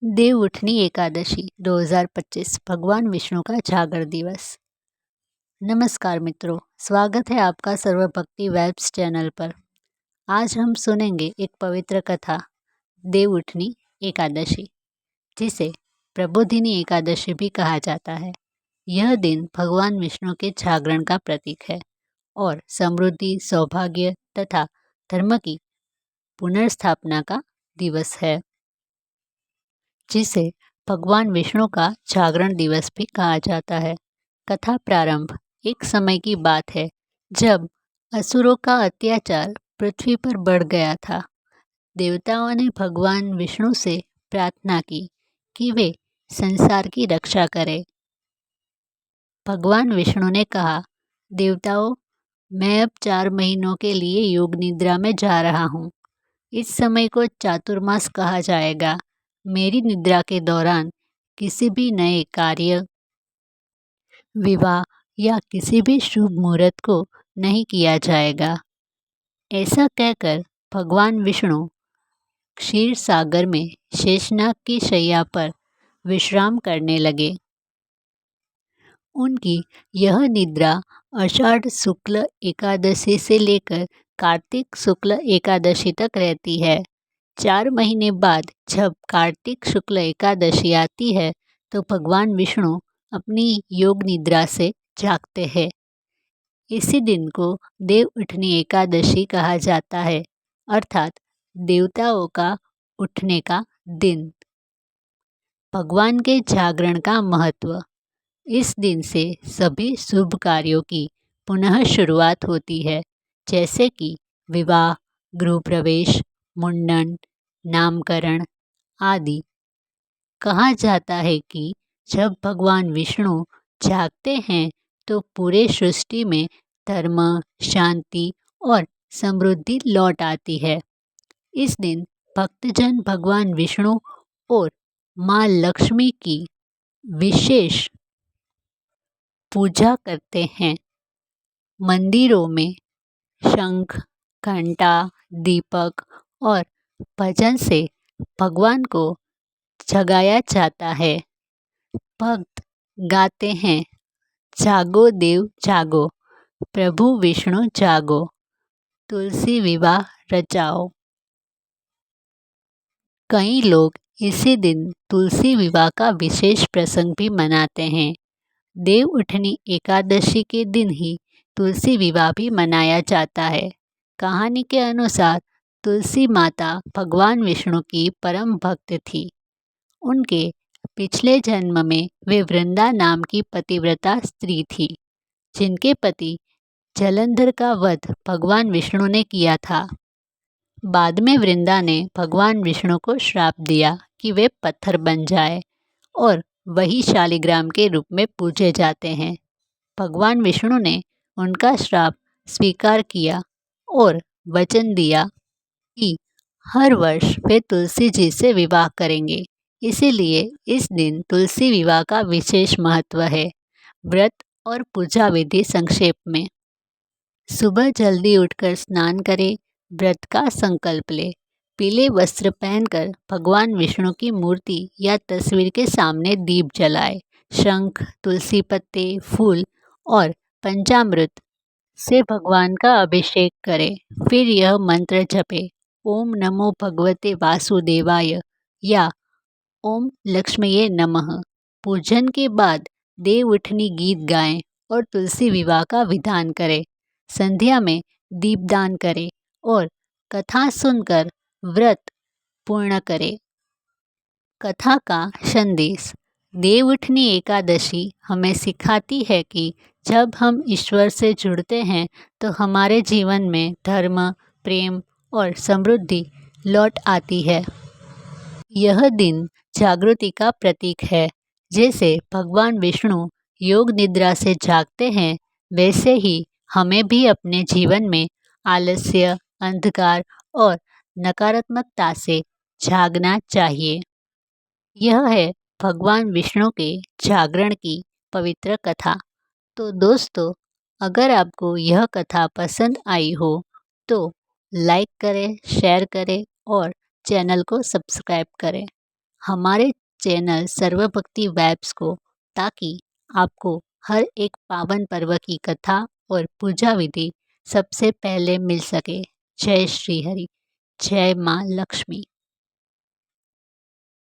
देवउठनी एकादशी 2025 भगवान विष्णु का जागर दिवस। नमस्कार मित्रों, स्वागत है आपका सर्वभक्ति वेब्स चैनल पर। आज हम सुनेंगे एक पवित्र कथा देवउठनी एकादशी, जिसे प्रबोधिनी एकादशी भी कहा जाता है। यह दिन भगवान विष्णु के जागरण का प्रतीक है और समृद्धि, सौभाग्य तथा धर्म की पुनर्स्थापना का दिवस है, जिसे भगवान विष्णु का जागरण दिवस भी कहा जाता है। कथा प्रारंभ एक समय की बात है जब असुरों का अत्याचार पृथ्वी पर बढ़ गया था। देवताओं ने भगवान विष्णु से प्रार्थना की कि वे संसार की रक्षा करें। भगवान विष्णु ने कहा, देवताओं, मैं अब 4 महीनों के लिए योग निद्रा में जा रहा हूँ। इस समय को चातुर्मास कहा जाएगा। मेरी निद्रा के दौरान किसी भी नए कार्य, विवाह या किसी भी शुभ मुहूर्त को नहीं किया जाएगा। ऐसा कहकर भगवान विष्णु क्षीर सागर में शेषनाग की शैया पर विश्राम करने लगे। उनकी यह निद्रा आषाढ़ शुक्ल एकादशी से लेकर कार्तिक शुक्ल एकादशी तक रहती है। 4 महीने बाद जब कार्तिक शुक्ल एकादशी आती है तो भगवान विष्णु अपनी योग निद्रा से जागते हैं। इसी दिन को देवउठनी एकादशी कहा जाता है, अर्थात देवताओं का उठने का दिन। भगवान के जागरण का महत्व। इस दिन से सभी शुभ कार्यों की पुनः शुरुआत होती है, जैसे कि विवाह, गृह प्रवेश, मुंडन, नामकरण आदि। कहा जाता है कि जब भगवान विष्णु जागते हैं तो पूरे सृष्टि में धर्म, शांति और समृद्धि लौट आती है। इस दिन भक्तजन भगवान विष्णु और माँ लक्ष्मी की विशेष पूजा करते हैं। मंदिरों में शंख, घंटा, दीपक और भजन से भगवान को जगाया जाता है। भक्त गाते हैं, जागो देव जागो, प्रभु विष्णु जागो, तुलसी विवाह रचाओ। कई लोग इसी दिन तुलसी विवाह का विशेष प्रसंग भी मनाते हैं। देवउठनी एकादशी के दिन ही तुलसी विवाह भी मनाया जाता है। कहानी के अनुसार तुलसी माता भगवान विष्णु की परम भक्त थी। उनके पिछले जन्म में वे वृंदा नाम की पतिव्रता स्त्री थी, जिनके पति जलंधर का वध भगवान विष्णु ने किया था। बाद में वृंदा ने भगवान विष्णु को श्राप दिया कि वे पत्थर बन जाए और वही शालिग्राम के रूप में पूजे जाते हैं। भगवान विष्णु ने उनका श्राप स्वीकार किया और वचन दिया कि हर वर्ष वे तुलसी जी से विवाह करेंगे। इसीलिए इस दिन तुलसी विवाह का विशेष महत्व है। व्रत और पूजा विधि संक्षेप में। सुबह जल्दी उठकर स्नान करें, व्रत का संकल्प ले, पीले वस्त्र पहनकर भगवान विष्णु की मूर्ति या तस्वीर के सामने दीप जलाए, शंख, तुलसी पत्ते, फूल और पंचामृत से भगवान का अभिषेक करें। फिर यह मंत्र जपे, ओम नमो भगवते वासुदेवाय या ओम लक्ष्मीये नमः। पूजन के बाद देवउठनी गीत गाएं और तुलसी विवाह का विधान करें। संध्या में दीपदान करें और कथा सुनकर व्रत पूर्ण करें। कथा का संदेश। देवउठनी एकादशी हमें सिखाती है कि जब हम ईश्वर से जुड़ते हैं तो हमारे जीवन में धर्म, प्रेम और समृद्धि लौट आती है। यह दिन जागृति का प्रतीक है। जैसे भगवान विष्णु योग निद्रा से जागते हैं, वैसे ही हमें भी अपने जीवन में आलस्य, अंधकार और नकारात्मकता से जागना चाहिए। यह है भगवान विष्णु के जागरण की पवित्र कथा। तो दोस्तों, अगर आपको यह कथा पसंद आई हो तो लाइक करें, शेयर करें और चैनल को सब्सक्राइब करें। हमारे चैनल सर्वभक्ति वेब्स को, ताकि आपको हर एक पावन पर्व की कथा और पूजा विधि सबसे पहले मिल सके। जय श्री हरि, जय माँ लक्ष्मी।